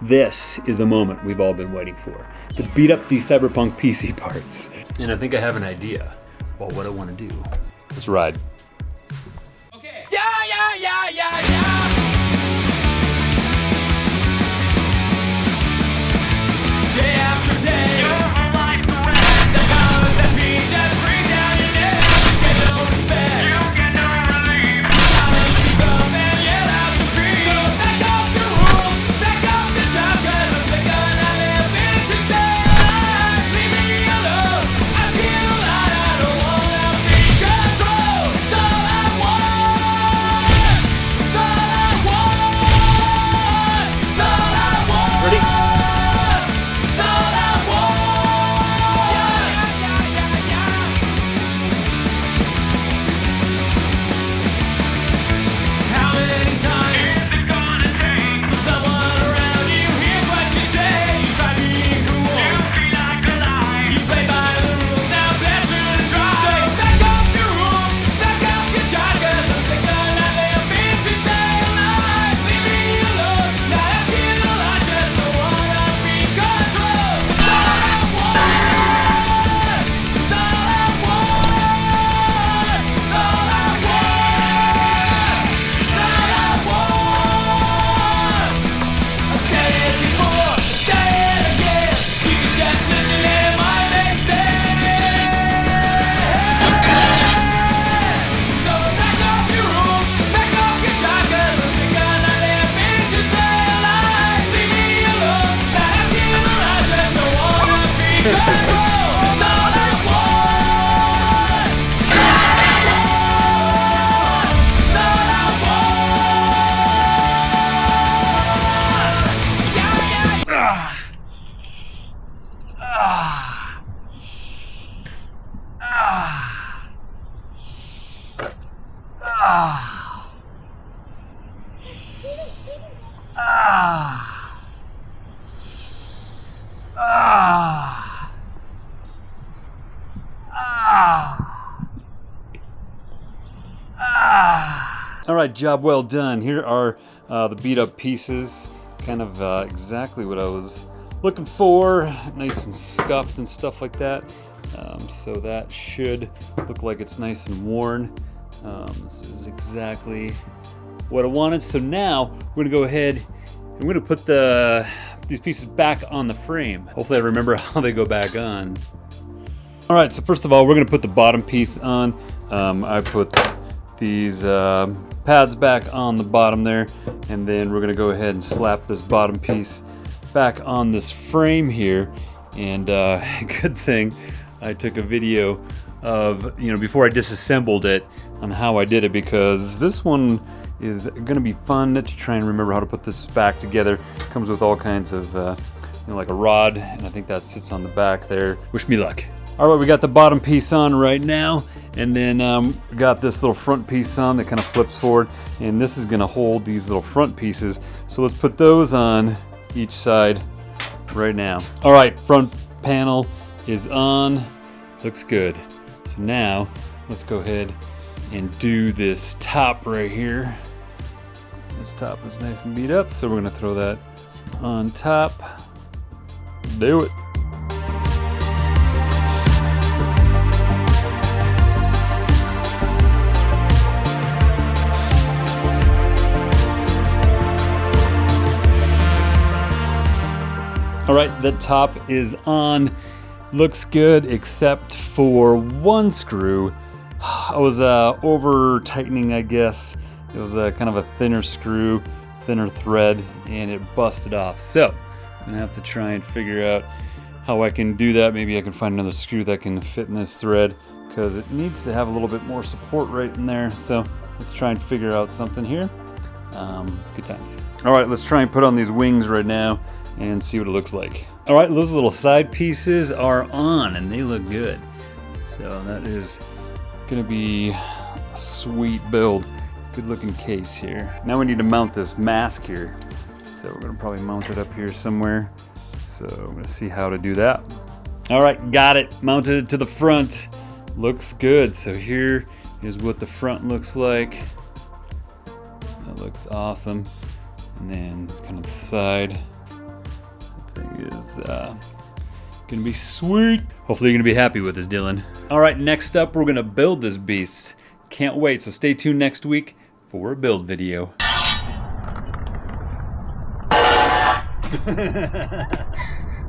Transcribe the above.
This is the moment we've all been waiting for, to beat up these Cyberpunk PC parts. And I think I have an idea about what I want to do. Let's ride. Okay. Yeah. Day after day, your whole life's a wreck. The powers that be just bring down your neck. You get no respect, you get no relief. Silence you come and yell out your creed. So back up your rules, back up your job, 'cause I'm sick of not living to stay alive. Leave me alone, I feel like I don't wanna be controlled. It's all I want, it's all I want, it's all I want. Ready? All right, job well done. Here are the beat up pieces. Kind of exactly what I was looking for. Nice and scuffed and stuff like that. So that should look like it's nice and worn. This is exactly what I wanted. So now we're gonna go ahead and we're gonna put these pieces back on the frame. Hopefully I remember how they go back on. All right, so first of all, we're gonna put the bottom piece on. I put these pads back on the bottom there, and then we're gonna go ahead and slap this bottom piece back on this frame here. And good thing I took a video of, before I disassembled it, on how I did it, because this one is gonna be fun to try and remember how to put this back together. It comes with all kinds of, like a rod, and I think that sits on the back there. Wish me luck. All right, we got the bottom piece on right now, and then we got this little front piece on that kind of flips forward, and this is gonna hold these little front pieces. So let's put those on each side right now. All right, front panel is on, looks good. So now let's go ahead and do this top right here. This top is nice and beat up, so we're gonna throw that on top. Do it. All right, the top is on. Looks good, except for one screw. I was over tightening, I guess. It was kind of a thinner screw, thinner thread, and it busted off. So I'm gonna have to try and figure out how I can do that. Maybe I can find another screw that can fit in this thread, because it needs to have a little bit more support right in there. So let's try and figure out something here. Good times. All right, let's try and put on these wings right now and see what it looks like. All right, those little side pieces are on and they look good. So that is gonna be a sweet build. Good looking case here. Now we need to mount this mask here. So we're gonna probably mount it up here somewhere. So I'm gonna see how to do that. All right, got it, mounted it to the front. Looks good. So here is what the front looks like. That looks awesome. And then it's kind of the side. is gonna be sweet. Hopefully you're gonna be happy with this, Dylan. All right, next up, we're gonna build this beast. Can't wait, so stay tuned next week for a build video.